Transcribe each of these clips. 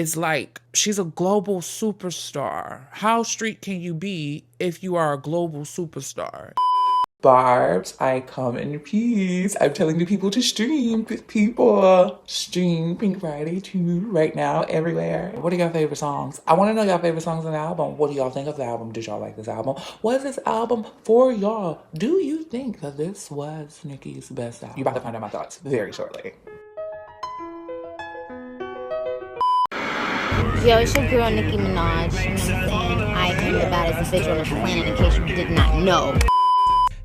It's like she's a global superstar. How street can you be if you are a global superstar? Barbs, I come in peace. I'm telling the people to stream. People stream Pink Friday 2 right now everywhere. What are your favorite songs? I want to know your favorite songs on the album. What do y'all think of the album? Did y'all like this album? Was this album for y'all? Do you think that this was Nicki's best album? You're about to find out my thoughts very shortly. Yo, it's your girl Nicki Minaj. You know what I'm saying? I am the baddest bitch on the planet, in case you did not know.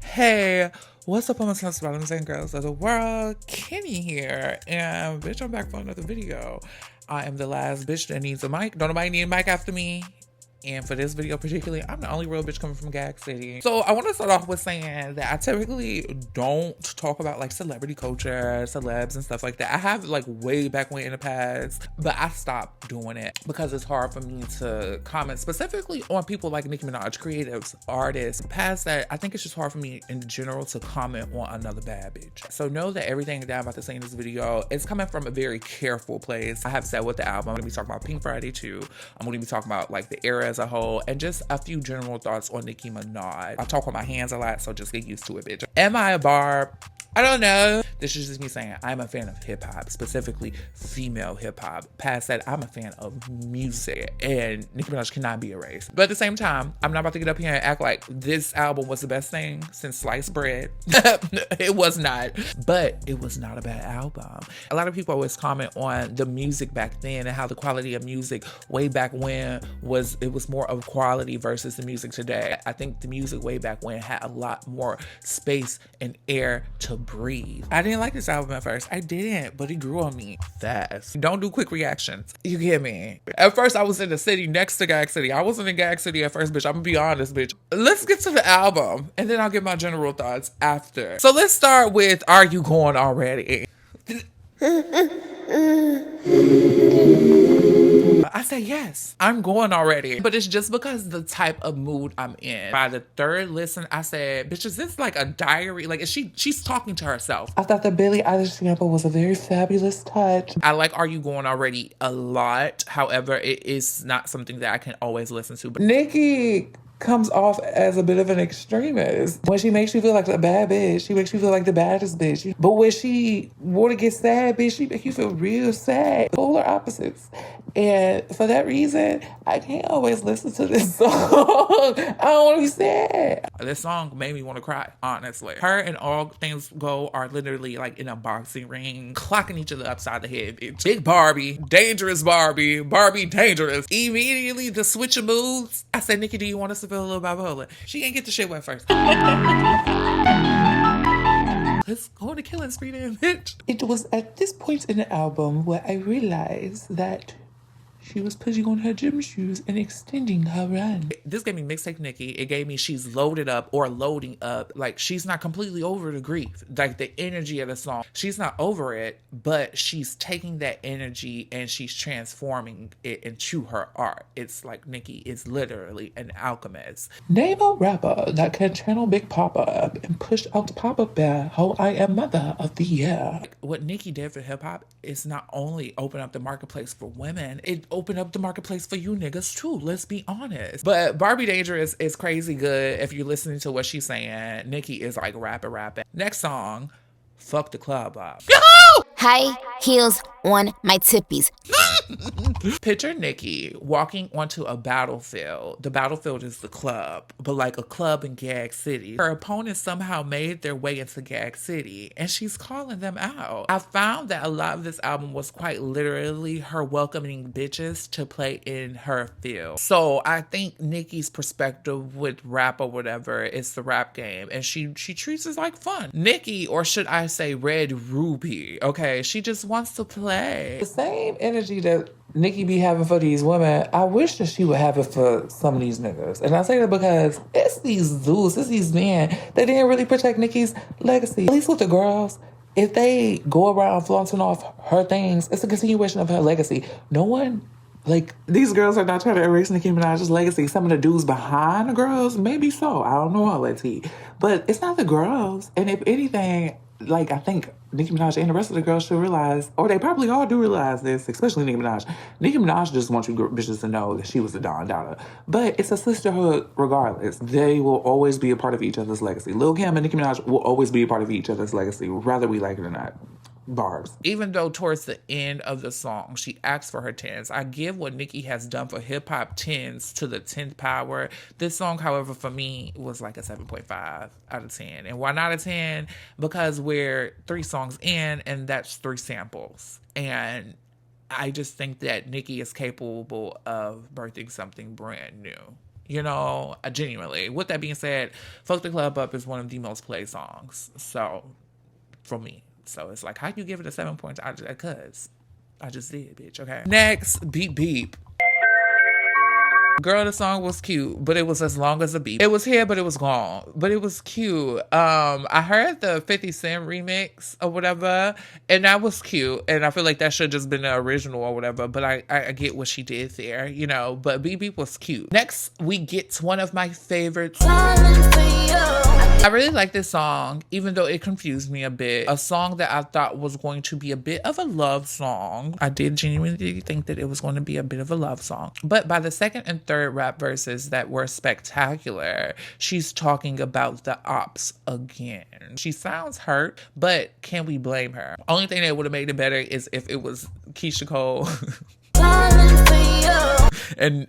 Hey, what's up, almost bottoms and girls of the world? Kenny here, and bitch, I'm back for another video. I am the last bitch that needs a mic. Don't nobody need a mic after me. And for this video particularly, I'm the only real bitch coming from Gag City. So I want to start off with saying that I typically don't talk about like celebrity culture, celebs and stuff like that. I have like way back when in the past, but I stopped doing it because it's hard for me to comment specifically on people like Nicki Minaj, creatives, artists. Past that, I think it's just hard for me in general to comment on another bad bitch. So know that everything that I'm about to say in this video is coming from a very careful place. I have said with the album, I'm going to be talking about Pink Friday 2. I'm going to be talking about like the era as a whole, and just a few general thoughts on Nicki Minaj. I talk with my hands a lot, so just get used to it, bitch. Am I a barb? I don't know. This is just me saying I'm a fan of hip-hop, specifically female hip-hop. Past that, I'm a fan of music, and Nicki Minaj cannot be erased. But at the same time, I'm not about to get up here and act like this album was the best thing since sliced bread. It was not, but it was not a bad album. A lot of people always comment on the music back then and how the quality of music way back when was more of quality versus the music today. I think the music way back when had a lot more space and air to breathe. I didn't like this album at first. I didn't, but it grew on me fast. Don't do quick reactions. You get me? At first, I was in the city next to Gag City. I wasn't in Gag City at first, bitch. I'm gonna be honest, bitch. Let's get to the album, and then I'll get my general thoughts after. So let's start with, are you going already? I say yes, I'm going already. But it's just because the type of mood I'm in. By the third listen, I said, bitch, is this like a diary? Like, she's talking to herself. I thought the Billie Eilish sample was a very fabulous touch. I like Are You Going Already a lot. However, it is not something that I can always listen to. But Nicki comes off as a bit of an extremist. When she makes you feel like a bad bitch, she makes you feel like the baddest bitch. But when she want to get sad, bitch, she make you feel real sad. Polar opposites. And for that reason, I can't always listen to this song. I don't want to be sad. This song made me want to cry, honestly. Her and All Things Go are literally like in a boxing ring, clocking each other upside the head, bitch. Big Barbie, dangerous Barbie, Barbie dangerous. Immediately, the switch of moods. I said, Nicki, do you want us to feel a little bipolar? She ain't get the shit wet first. Let's go on a killing spree then, bitch. It was at this point in the album where I realized that she was putting on her gym shoes and extending her run. This gave me mixtape Nicki. It gave me she's loaded up or loading up. Like, she's not completely over the grief. Like, the energy of the song. She's not over it, but she's taking that energy and she's transforming it into her art. It's like Nicki is literally an alchemist. Name a rapper that can channel Big Papa and push out Papa Bear, how I am mother of the year. What Nicki did for hip-hop is not only open up the marketplace for women, it open up the marketplace for you niggas too, let's be honest. But Barbie Dangerous is crazy good if you're listening to what she's saying. Nicki is like rapping. Next song, Fuck the Club Up. High heels on my tippies. Picture Nicki walking onto a battlefield. The battlefield is the club, but like a club in Gag City. Her opponents somehow made their way into Gag City, and she's calling them out. I found that a lot of this album was quite literally her welcoming bitches to play in her field. So I think Nicki's perspective with rap or whatever is the rap game, and she treats it like fun. Nicki, or should I say Red Ruby, okay, she just wants to play. The same energy that Nicki be having for these women, I wish that she would have it for some of these niggas. And I say that because it's these dudes, it's these men that didn't really protect Nicki's legacy. At least with the girls, if they go around flaunting off her things, it's a continuation of her legacy. No one, like, these girls are not trying to erase Nicki Minaj's legacy. Some of the dudes behind the girls, maybe so. I don't know all that tea. But it's not the girls. And if anything, like, I think Nicki Minaj and the rest of the girls should realize, or they probably all do realize this, especially Nicki Minaj. Nicki Minaj just wants you bitches to know that she was the Don Dada. But it's a sisterhood regardless. They will always be a part of each other's legacy. Lil' Kim and Nicki Minaj will always be a part of each other's legacy, whether we like it or not. Bars. Even though towards the end of the song, she asks for her 10s. I give what Nicki has done for hip-hop 10s to the 10th power. This song, however, for me, was like a 7.5 out of 10. And why not a 10? Because we're 3 songs in, and that's 3 samples. And I just think that Nicki is capable of birthing something brand new. You know, genuinely. With that being said, Fuck the Club Up is one of the most played songs. So, for me. So it's like, how you give it a 7 points? Cause I just did, bitch. Okay. Next, Beep Beep. Girl, the song was cute, but it was as long as a beep. It was here, but it was gone. But it was cute. I heard the 50 Cent remix or whatever, and that was cute. And I feel like that should just been the original or whatever. But I get what she did there, you know. But Beep Beep was cute. Next, we get to one of my favorites. I really like this song, even though it confused me a bit. A song that I thought was going to be a bit of a love song. I did genuinely think that it was going to be a bit of a love song. But by the second and third rap verses that were spectacular, she's talking about the ops again. She sounds hurt, but can we blame her? Only thing that would have made it better is if it was Keisha Cole. and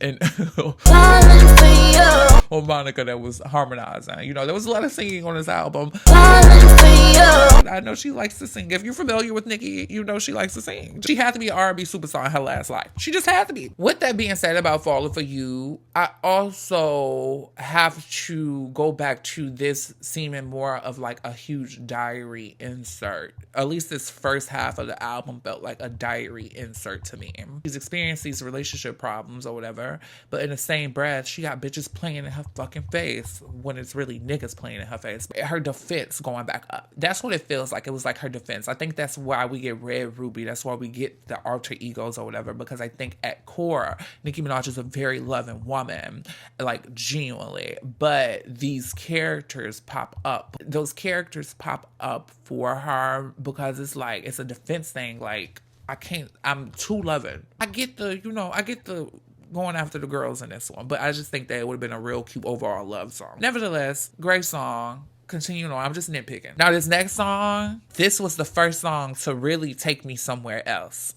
or Monica that was harmonizing. You know, there was a lot of singing on this album. I know she likes to sing. If you're familiar with Nicki, you know she likes to sing. She had to be an R&B superstar in her last life. She just had to be. With that being said about Falling For You, I also have to go back to this seeming more of like a huge diary insert. At least this first half of the album felt like a diary insert to me. She's experienced these relationship problems or whatever, but in the same breath, she got bitches playing in her fucking face when it's really niggas playing in her face. Her defense going back up. That's what it feels like. It was like her defense. I think that's why we get Red Ruby. That's why we get the alter egos or whatever, because I think at core, Nicki Minaj is a very loving woman, like genuinely, but these characters pop up. Those characters pop up for her because it's like, it's a defense thing. Like, I'm too loving. I get the going after the girls in this one, but I just think that it would have been a real cute overall love song. Nevertheless, great song. Continuing on, I'm just nitpicking. Now this next song, this was the first song to really take me somewhere else.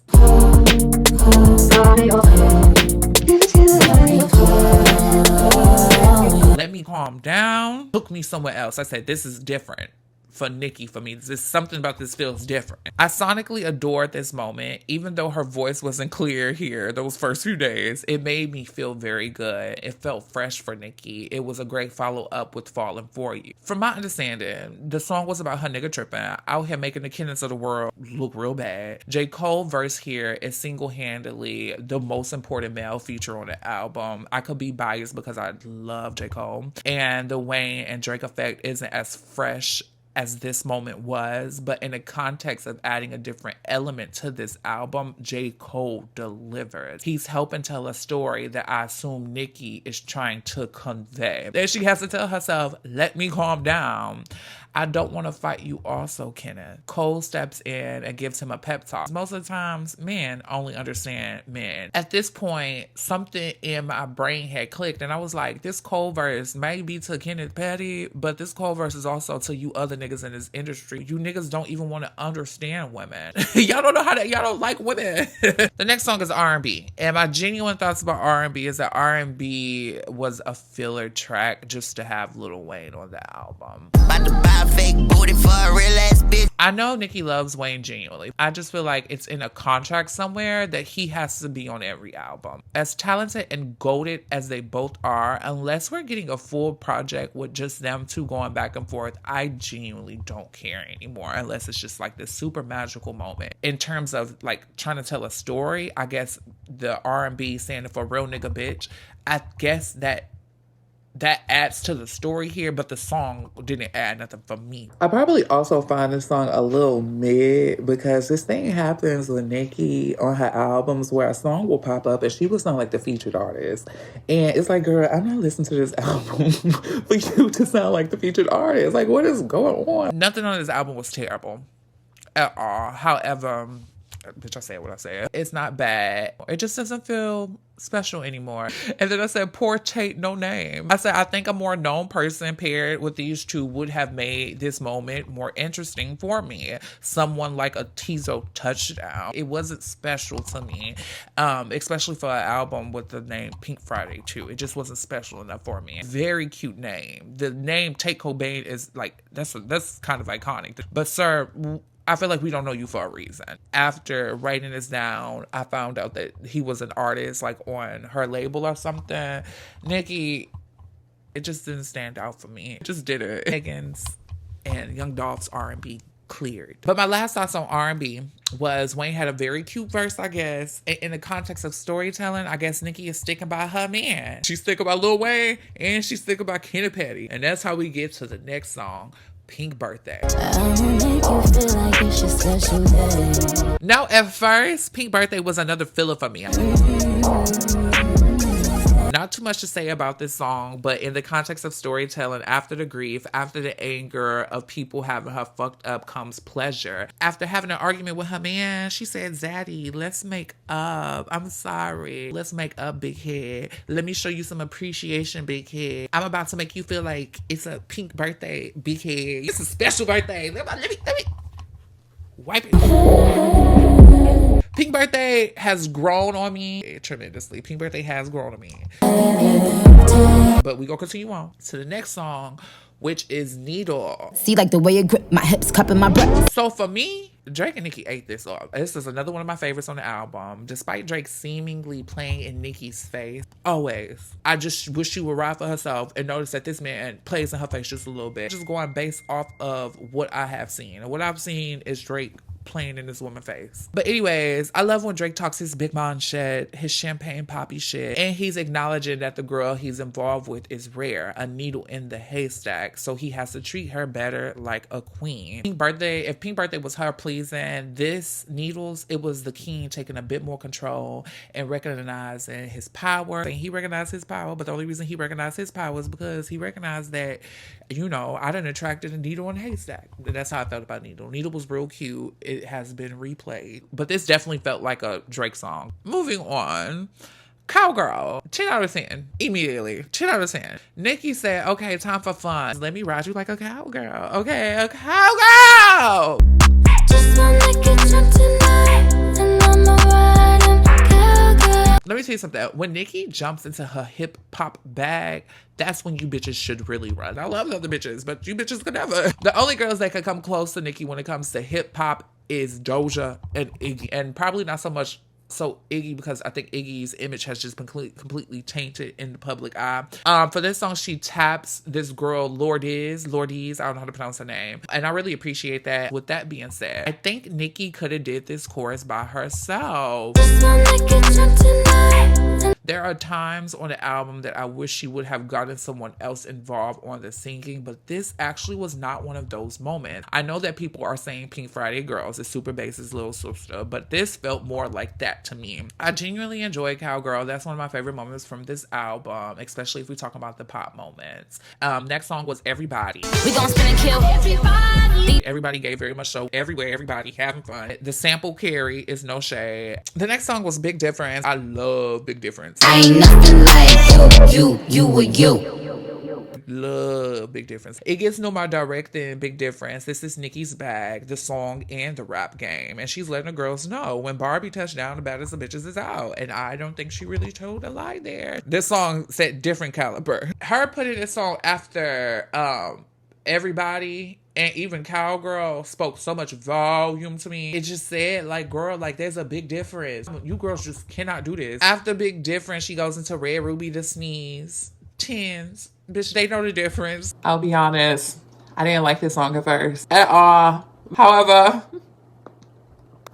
Let Me Calm Down took me somewhere else. I said, this is different. For Nicki, for me, there's something about this feels different. I sonically adored this moment, even though her voice wasn't clear here those first few days. It made me feel very good. It felt fresh for Nicki. It was a great follow-up with Falling For You. From my understanding, the song was about her nigga tripping, out here making the kidneys of the world look real bad. J. Cole verse here is single-handedly the most important male feature on the album. I could be biased because I love J. Cole. And the Wayne and Drake effect isn't as fresh as this moment was, but in the context of adding a different element to this album, J. Cole delivers. He's helping tell a story that I assume Nicki is trying to convey. Then she has to tell herself, let me calm down. I don't want to fight you also, Kenneth. Cole steps in and gives him a pep talk. Most of the times, men only understand men. At this point, something in my brain had clicked, and I was like, this Cole verse may be to Kenneth Petty, but this Cole verse is also to you other niggas in this industry. You niggas don't even want to understand women. Y'all don't know how to, y'all don't like women. The next song is R&B. And my genuine thoughts about R&B is that R&B was a filler track just to have Lil Wayne on the album. Fake booty for a real ass bitch. I know Nicki loves Wayne genuinely. I just feel like it's in a contract somewhere that he has to be on every album. As talented and goated as they both are, unless we're getting a full project with just them two going back and forth, I genuinely don't care anymore unless it's just like this super magical moment. In terms of like trying to tell a story, I guess the R&B standing for real nigga bitch, I guess that that adds to the story here, but the song didn't add nothing for me. I probably also find this song a little mid because this thing happens with Nicki on her albums where a song will pop up and she will sound like the featured artist. And it's like, girl, I'm not listening to this album for you to sound like the featured artist. Like, what is going on? Nothing on this album was terrible at all. However, bitch, I said what I said. It's not bad. It just doesn't feel special anymore. And then I said, poor Tate, no name. I said, I think a more known person paired with these two would have made this moment more interesting for me. Someone like a Tizo Touchdown. It wasn't special to me, especially for an album with the name Pink Friday too. It just wasn't special enough for me. Very cute name. The name Tate Cobain is like, that's kind of iconic. But sir, I feel like we don't know you for a reason. After writing this down, I found out that he was an artist like on her label or something. Nicki, it just didn't stand out for me. It just didn't. Higgins and Young Dolph's R&B cleared. But my last thoughts on R&B was Wayne had a very cute verse, I guess. In the context of storytelling, I guess Nicki is sticking by her man. She's sticking by Lil Wayne and she's sticking by Kenny Petty. And that's how we get to the next song, Pink Birthday. Now, at first, Pink Birthday was another filler for me. Not too much to say about this song, but in the context of storytelling, after the grief, after the anger of people having her fucked up comes pleasure. After having an argument with her man, she said, Zaddy, let's make up. I'm sorry. Let's make up, big head. Let me show you some appreciation, big head. I'm about to make you feel like it's a pink birthday, big head. It's a special birthday. Let me wipe it. Pink Birthday has grown on me tremendously. Pink Birthday has grown on me. But we gonna continue on to the next song, which is Needle. See, like the way you grip my hips, cupping my breath. So for me, Drake and Nicki ate this up. This is another one of my favorites on the album. Despite Drake seemingly playing in Nicki's face, always, I just wish she would ride for herself and notice that this man plays in her face just a little bit. Just going based off of what I have seen. And what I've seen is Drake playing in this woman's face. But anyways, I love when Drake talks his big man shit, his champagne poppy shit, and he's acknowledging that the girl he's involved with is rare, a needle in the haystack, so he has to treat her better like a queen. If Pink Birthday was her pleasing, this Needles, it was the king taking a bit more control and recognizing his power. And he recognized his power, but the only reason he recognized his power is because he recognized that, you know, I done attracted a needle in a haystack. That's how I felt about Needle. Needle was real cute. It has been replayed, but this definitely felt like a Drake song. Moving on, Cowgirl, 10 out of 10. Immediately, 10 out of 10. Nicki said, okay, time for fun. Let me ride you like a cowgirl. Okay, a cowgirl! Just wanna get drunk tonight, and I'ma ride a cowgirl. Let me tell you something. When Nicki jumps into her hip hop bag, that's when you bitches should really run. I love the other bitches, but you bitches could never. The only girls that could come close to Nicki when it comes to hip hop is Doja and Iggy, and probably not so much so Iggy, because I think Iggy's image has just been completely tainted in the public eye. For this song, she taps this girl Lourdes, I don't know how to pronounce her name, and I really appreciate that. With that being said, I think Nicki could have did this chorus by herself. There are times on the album that I wish she would have gotten someone else involved on the singing, but this actually was not one of those moments. I know that people are saying Pink Friday Girls is Super Bass's little sister, but this felt more like that to me. I genuinely enjoy Cowgirl. That's one of my favorite moments from this album, especially if we talk about the pop moments. Next song was Everybody. We gon' spin and kill everybody. Everybody gave very much so. Everywhere, everybody having fun. The sample carry is no shade. The next song was Big Difference. I love Big Difference. I ain't nothing like you or you. Love Big Difference. It gets no more direct than Big Difference. This is Nicki's bag, the song and the rap game. And she's letting the girls know when Barbie touched down, the baddest of bitches is out. And I don't think she really told a lie there. This song set different caliber. Her putting this song after Everybody and even Cowgirl spoke so much volume to me. It just said, like, girl, like, there's a big difference. You girls just cannot do this. After Big Difference, she goes into Red Ruby to Sneeze. Tens. Bitch, they know the difference. I'll be honest. I didn't like this song at first. At all. However,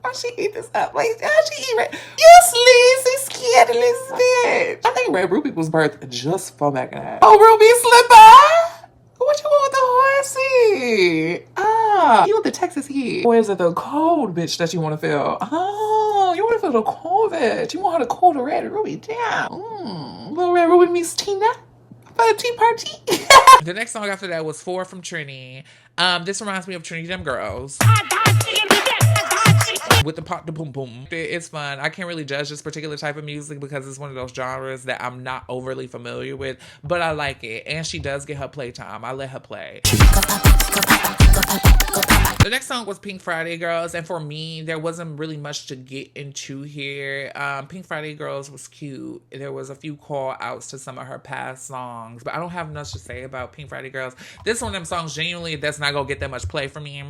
how she eat this up? Like, how she eat it? You sleazy, scandalous bitch. I think Red Ruby was birthed just for Megan. Oh, Ruby Slipper! What you want with the horsey? Ah, you want the Texas heat. Or is it the cold bitch that you want to feel? Oh, you want to feel the cold bitch. You want her to cool the Red Ruby down. Little Red Ruby meets Tina. For a tea party. The next song after that was 4 from Trini. This reminds me of Trini Them Girls. With the pop, the boom boom. It's fun. I can't really judge this particular type of music because it's one of those genres that I'm not overly familiar with, but I like it. And she does get her playtime. I let her play. The next song was Pink Friday Girls, and for me, there wasn't really much to get into here. Pink Friday Girls was cute. There was a few call outs to some of her past songs, but I don't have much to say about Pink Friday Girls. This one of them songs, genuinely, that's not gonna get that much play for me.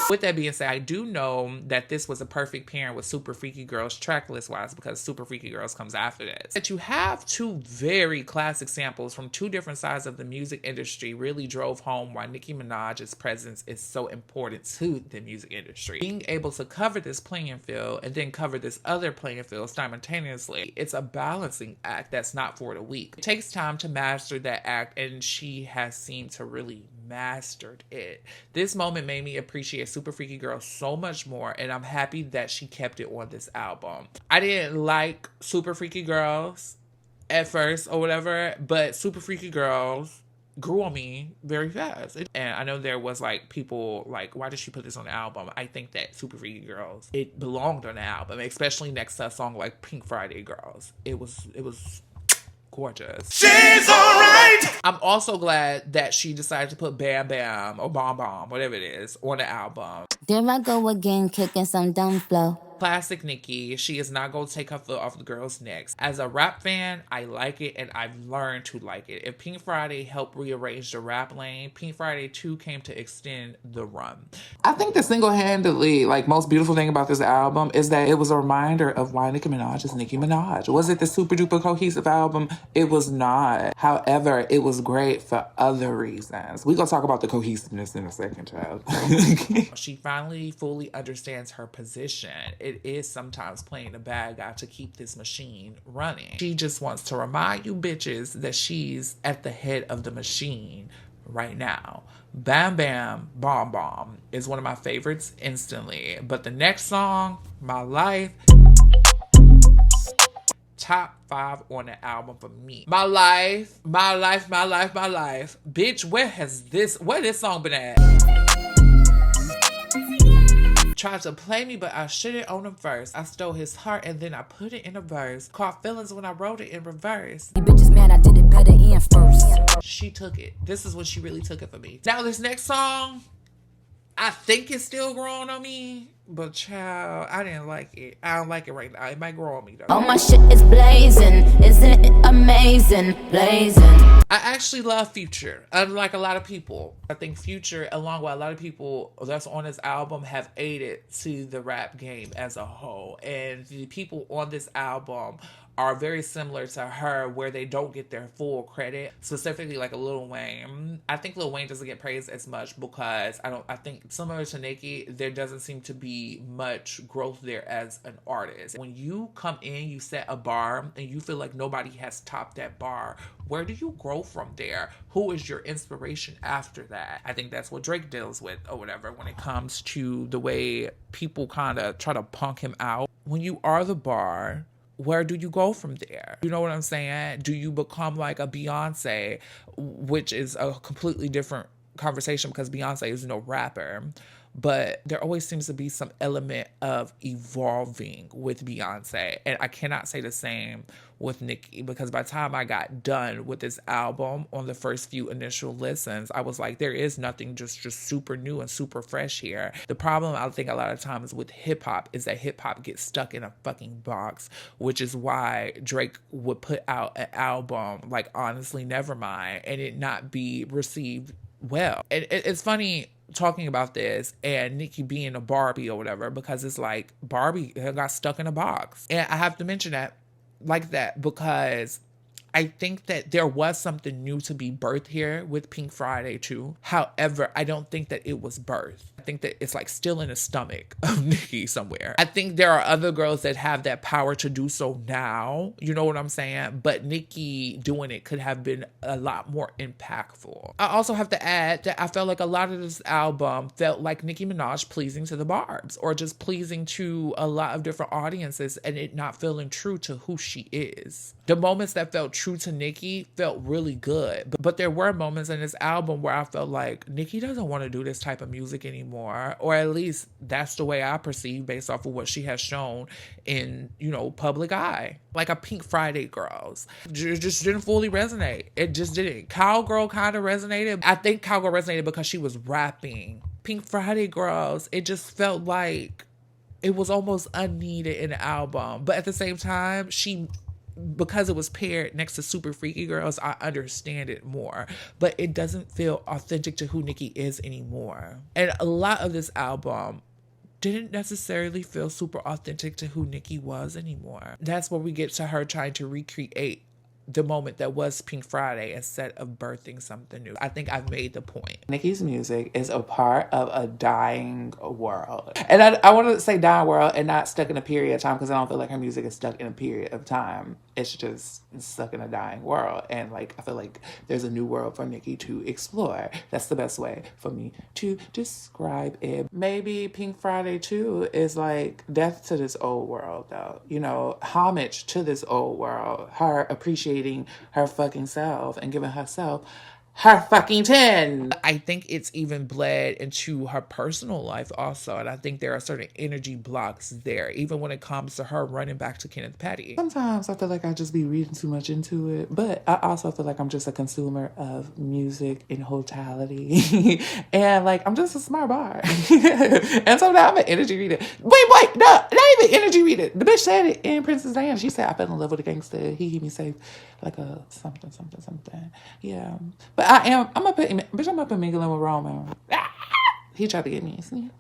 With that being said, I do know that this was a perfect pairing with Super Freaky Girls tracklist wise, because Super Freaky Girls comes after this. That you have two very classic samples from two different sides of the music industry really drove home why Nicki Minaj's presence is so important to the music industry. Being able to cover this playing field and then cover this other playing field simultaneously, it's a balancing act that's not for the weak. It takes time to master that act, and she has seemed to really mastered it. This moment made me appreciate Super Freaky Girls so much more, and I'm happy that she kept it on this album. I didn't like Super Freaky Girls at first or whatever, but Super Freaky Girls grew on me very fast. And I know there was like people like, why did she put this on the album? I think that Super Freaky Girls, it belonged on the album, especially next to a song like Pink Friday Girls. It was gorgeous. She's alright! I'm also glad that she decided to put Bam Bam or Bomb Bomb, whatever it is, on the album. There I go again, kicking some dumb flow. Classic Nicki. She is not going to take her foot off the girl's necks. As a rap fan, I like it, and I've learned to like it. If Pink Friday helped rearrange the rap lane, Pink Friday 2 came to extend the run. I think the single-handedly, like, most beautiful thing about this album is that it was a reminder of why Nicki Minaj is Nicki Minaj. Was it the super-duper cohesive album? It was not. However, it was great for other reasons. We're going to talk about the cohesiveness in a second, child. She finally fully understands her position. It is sometimes playing the bad guy to keep this machine running. She just wants to remind you bitches that she's at the head of the machine right now. Bam Bam Bomb Bomb is one of my favorites instantly. But the next song, My Life, top 5 on the album for me. My life, my life, my life, my life. Bitch, where this song been at? Tried to play me, but I shouldn't own him first. I stole his heart and then I put it in a verse. Caught feelings when I wrote it in reverse. You bitches mad I did it better in first. She took it. This is when she really took it for me. Now this next song, I think it's still growing on me, but child, I didn't like it. I don't like it right now. It might grow on me though. Oh, my shit is blazing. Isn't it amazing? Blazing. I actually love Future, unlike a lot of people. I think Future, along with a lot of people that's on this album, have aided to the rap game as a whole. And the people on this album are very similar to her, where they don't get their full credit, specifically like a Lil Wayne. I think Lil Wayne doesn't get praised as much because I think similar to Nicki, there doesn't seem to be much growth there as an artist. When you come in, you set a bar and you feel like nobody has topped that bar. Where do you grow from there? Who is your inspiration after that? I think that's what Drake deals with or whatever when it comes to the way people kind of try to punk him out. When you are the bar, where do you go from there? You know what I'm saying? Do you become like a Beyonce, which is a completely different conversation because Beyonce is no rapper, but there always seems to be some element of evolving with Beyonce. And I cannot say the same with Nicki, because by the time I got done with this album on the first few initial listens, I was like, there is nothing just super new and super fresh here. The problem I think a lot of times with hip hop is that hip hop gets stuck in a fucking box, which is why Drake would put out an album like Honestly Nevermind and it not be received well. It's funny talking about this and Nicki being a Barbie or whatever, because it's like Barbie got stuck in a box. And I have to mention that like that because I think that there was something new to be birthed here with Pink Friday too. However, I don't think that it was birthed. I think that it's like still in the stomach of Nicki somewhere. I think there are other girls that have that power to do so now. You know what I'm saying? But Nicki doing it could have been a lot more impactful. I also have to add that I felt like a lot of this album felt like Nicki Minaj pleasing to the Barbs, or just pleasing to a lot of different audiences, and it not feeling true to who she is. The moments that felt true to Nicki felt really good, but there were moments in this album where I felt like Nicki doesn't want to do this type of music anymore, or at least that's the way I perceive based off of what she has shown in, you know, public eye. Like a Pink Friday Girls. It just didn't fully resonate. It just didn't. Cowgirl kind of resonated. I think Cowgirl resonated because she was rapping. Pink Friday Girls, it just felt like it was almost unneeded in the album. But at the same time, because it was paired next to Super Freaky Girls, I understand it more. But it doesn't feel authentic to who Nicki is anymore. And a lot of this album didn't necessarily feel super authentic to who Nicki was anymore. That's where we get to her trying to recreate the moment that was Pink Friday instead of birthing something new. I think I've made the point. Nicki's music is a part of a dying world. And I want to say dying world and not stuck in a period of time, because I don't feel like her music is stuck in a period of time. It's just stuck in a dying world. And like, I feel like there's a new world for Nicki to explore. That's the best way for me to describe it. Maybe Pink Friday 2 is like death to this old world though. You know, homage to this old world. Her appreciating her fucking self and giving herself her fucking 10. I think it's even bled into her personal life also. And I think there are certain energy blocks there, even when it comes to her running back to Kenneth Petty. Sometimes I feel like I just be reading too much into it, but I also feel like I'm just a consumer of music in totality. And like, I'm just a smart bar. And sometimes I'm an energy reader. Wait, no, not even energy reader. The bitch said it in Princess Diana. She said, I fell in love with a gangster. He keep me safe. Like a something. Yeah. But I'm up and mingling with Roman. He tried to get me. See?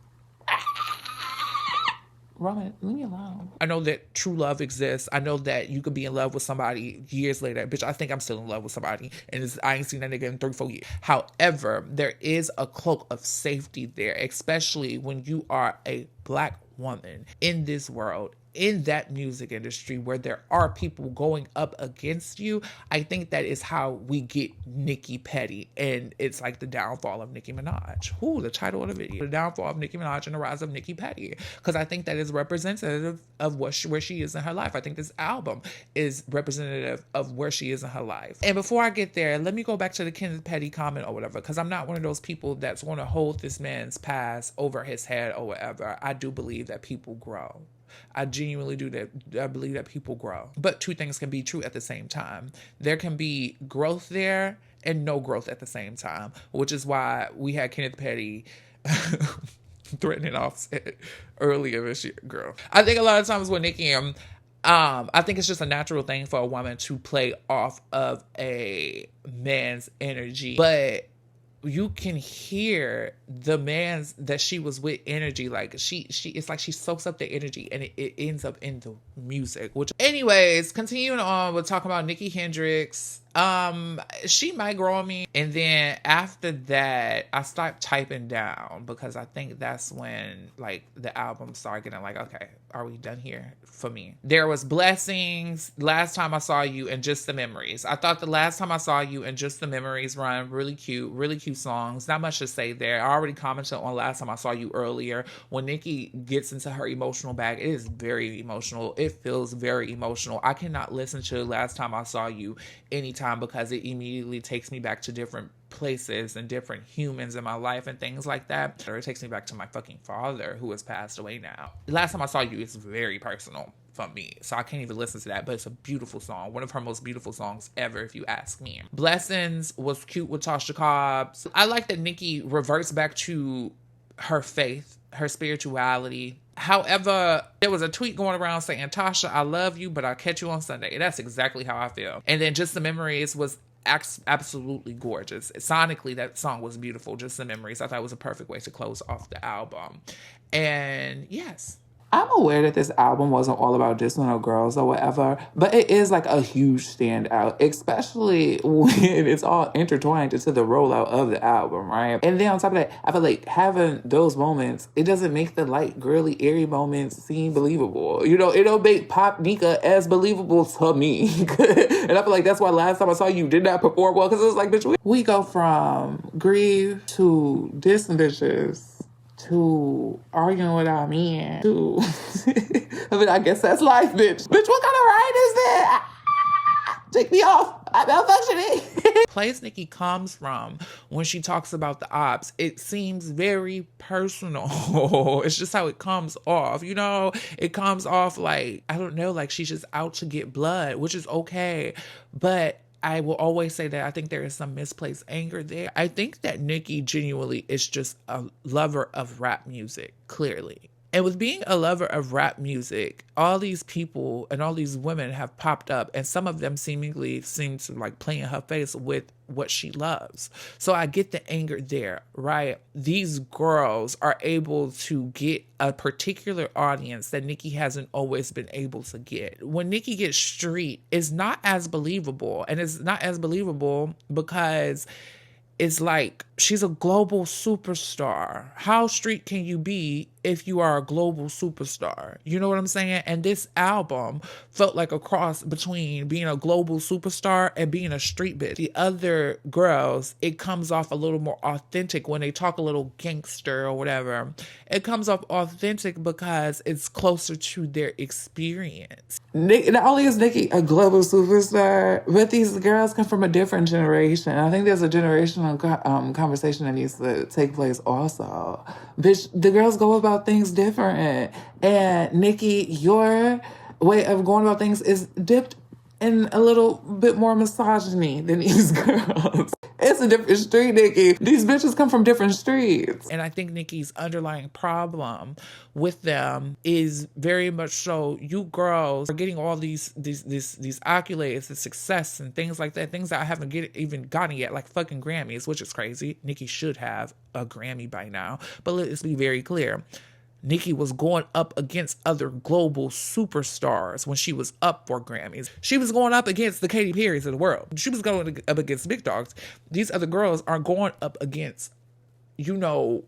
Roman, leave me alone. I know that true love exists. I know that you could be in love with somebody years later. Bitch, I think I'm still in love with somebody. And I ain't seen that nigga in 3-4 years. However, there is a cloak of safety there, especially when you are a Black woman in this world, in that music industry where there are people going up against you. I think that is how we get Nicki Petty, and it's like the downfall of Nicki Minaj. Ooh, the title of the video, the downfall of Nicki Minaj and the rise of Nicki Petty, because I think that is representative of where she is in her life. I think this album is representative of where she is in her life. And before I get there, let me go back to the Kenneth Petty comment or whatever, because I'm not one of those people that's going to hold this man's past over his head or whatever. I do believe that people grow. I genuinely do that. I believe that people grow. But two things can be true at the same time. There can be growth there and no growth at the same time, which is why we had Kenneth Petty threatening Offset earlier this year, girl. I think a lot of times with Nicki, I think it's just a natural thing for a woman to play off of a man's energy, but you can hear the man's that she was with energy. Like she it's like she soaks up the energy and it ends up in the music. Which, anyways, continuing on, we'll talk about Nikki Hendrix. She might grow on me. And then after that, I stopped typing down because I think that's when like the album started getting like, okay, are we done here for me? There was Blessings, Last Time I Saw You, and Just the Memories. I thought the Last Time I Saw You and Just the Memories run really cute songs. Not much to say there. I already commented on Last Time I Saw You earlier. When Nicki gets into her emotional bag, it is very emotional. It feels very emotional. I cannot listen to Last Time I Saw You anytime because it immediately takes me back to different places and different humans in my life and things like that. Or it takes me back to my fucking father who has passed away now. Last Time I Saw You is very personal for me, so I can't even listen to that, but it's a beautiful song. One of her most beautiful songs ever, if you ask me. Blessings was cute with Tasha Cobbs. I like that Nicki reverts back to her faith, her spirituality. However, there was a tweet going around saying, Tasha, I love you, but I'll catch you on Sunday. That's exactly how I feel. And then Just the Memories was absolutely gorgeous. Sonically, that song was beautiful. Just the Memories. I thought it was a perfect way to close off the album. And yes. I'm aware that this album wasn't all about dissing no girls or whatever, but it is like a huge standout, especially when it's all intertwined into the rollout of the album, right? And then on top of that, I feel like having those moments, it doesn't make the light, girly, airy moments seem believable. You know, it don't make Pop Nika as believable to me. And I feel like that's why last time I saw you did not perform well, because it was like, bitch, we go from grieve to dissing bitches to arguing with our men to I mean, I guess that's life, bitch. Bitch, what kind of ride is that? Take me off. I'm malfunctioning. Place Nicki comes from when she talks about the ops, it seems very personal. It's just how it comes off. You know, it comes off like, I don't know, like she's just out to get blood, which is okay. But I will always say that I think there is some misplaced anger there. I think that Nicki genuinely is just a lover of rap music, clearly. And with being a lover of rap music, all these people and all these women have popped up, and some of them seemingly seem to like play in her face with what she loves. So I get the anger there, right? These girls are able to get a particular audience that Nicki hasn't always been able to get. When Nicki gets street, it's not as believable, and it's not as believable because it's like she's a global superstar. How street can you be if you are a global superstar? You know what I'm saying? And this album felt like a cross between being a global superstar and being a street bitch. The other girls, it comes off a little more authentic when they talk a little gangster or whatever. It comes off authentic because it's closer to their experience. Not only is Nicki a global superstar, but these girls come from a different generation. I think there's a generational conversation that needs to take place also. Bitch, the girls go about things different. And Nicki, your way of going about things is dipped in a little bit more misogyny than these girls. It's a different street, Nicki. These bitches come from different streets. And I think Nicki's underlying problem with them is very much so you girls are getting all these accolades and success and things like that, things that I haven't even gotten yet, like fucking Grammys, which is crazy. Nicki should have a Grammy by now. But let's be very clear. Nicki was going up against other global superstars when she was up for Grammys. She was going up against the Katy Perrys of the world. She was going up against big dogs. These other girls are going up against, you know,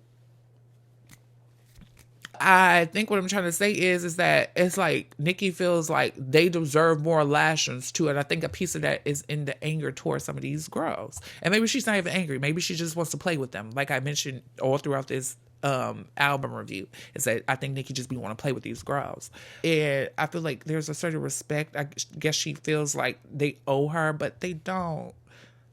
I think what I'm trying to say is that it's like Nicki feels like they deserve more lashings too. And I think a piece of that is in the anger towards some of these girls. And maybe she's not even angry. Maybe she just wants to play with them. Like I mentioned all throughout this album review, is that I think Nicki just be want to play with these girls. And I feel like there's a certain respect. I guess she feels like they owe her, but they don't.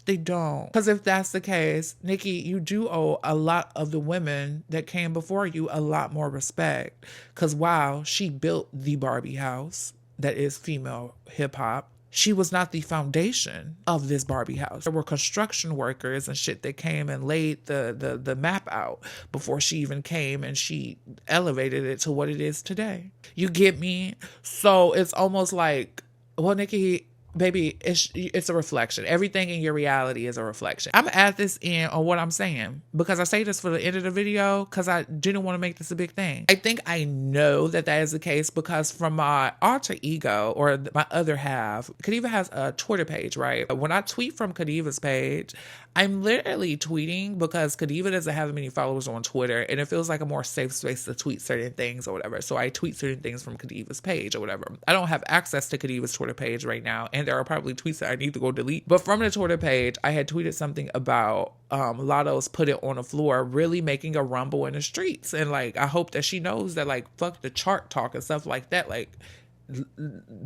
They don't. Because if that's the case, Nicki, you do owe a lot of the women that came before you a lot more respect. Because wow, she built the Barbie house that is female hip hop. She was not the foundation of this Barbie house. There were construction workers and shit that came and laid the map out before she even came, and she elevated it to what it is today. You get me? So it's almost like, well, Nicki, baby, it's a reflection. Everything in your reality is a reflection. I'm gonna add this in on what I'm saying because I say this for the end of the video because I didn't want to make this a big thing. I think I know that is the case because from my alter ego or my other half, Kadiva has a Twitter page, right? When I tweet from Kadiva's page, I'm literally tweeting because Kadiva doesn't have many followers on Twitter and it feels like a more safe space to tweet certain things or whatever. So I tweet certain things from Kadiva's page or whatever. I don't have access to Kadiva's Twitter page right now, and there are probably tweets that I need to go delete. But from the Twitter page, I had tweeted something about Lotto's Put It on the Floor really making a rumble in the streets. And like, I hope that she knows that like, fuck the chart talk and stuff like that. Like,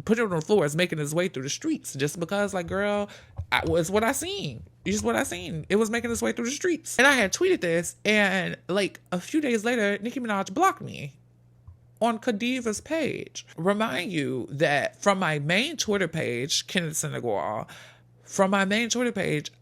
Put It on the Floor is making its way through the streets just because like, girl, it's what I seen. It's just what I seen. It was making its way through the streets. And I had tweeted this, and like a few days later, Nicki Minaj blocked me on Kadiva's page. Remind you that from my main Twitter page, Kenneth Senegal, from my main Twitter page,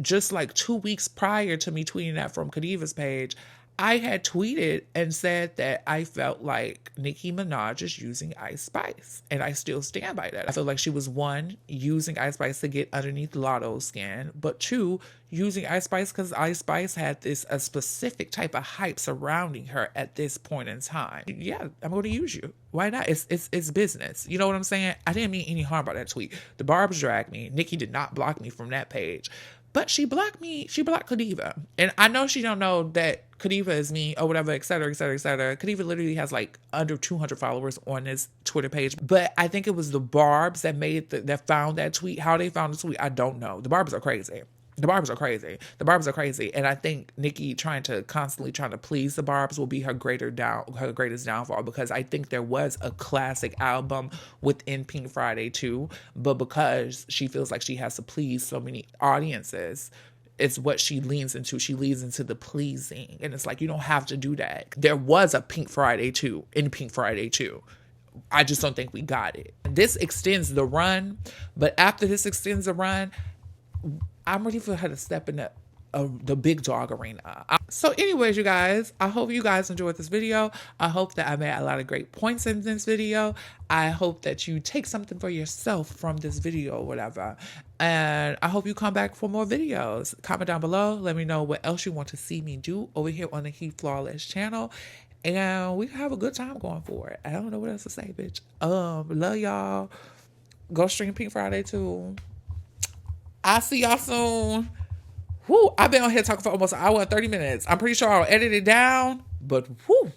just like 2 weeks prior to me tweeting that from Kadiva's page, I had tweeted and said that I felt like Nicki Minaj is using Ice Spice, and I still stand by that. I feel like she was, one, using Ice Spice to get underneath Lotto's skin, but two, using Ice Spice because Ice Spice had a specific type of hype surrounding her at this point in time. Yeah, I'm going to use you. Why not? It's business. You know what I'm saying? I didn't mean any harm by that tweet. The Barbs dragged me. Nicki did not block me from that page. But she blocked me. She blocked Kadiva. And I know she don't know that Kadiva is me or whatever, et cetera, et cetera, et cetera. Kadiva literally has like under 200 followers on his Twitter page. But I think it was the Barbs that that found that tweet. How they found the tweet, I don't know. The Barbs are crazy. The Barbs are crazy. The Barbs are crazy. And I think Nicki constantly trying to please the Barbs will be her greatest downfall, because I think there was a classic album within Pink Friday too, but because she feels like she has to please so many audiences, it's what she leans into. She leans into the pleasing. And it's like, you don't have to do that. There was a Pink Friday 2 in Pink Friday 2. I just don't think we got it. This extends the run, but after this extends the run, I'm ready for her to step in the big dog arena. So anyways, you guys, I hope you guys enjoyed this video. I hope that I made a lot of great points in this video. I hope that you take something for yourself from this video or whatever. And I hope you come back for more videos. Comment down below. Let me know what else you want to see me do over here on the Heat Flawless channel. And we can have a good time going for it. I don't know what else to say, bitch. Love y'all. Go stream Pink Friday too. I'll see y'all soon. Whoo, I've been on here talking for almost an hour and 30 minutes. I'm pretty sure I'll edit it down, but whoo.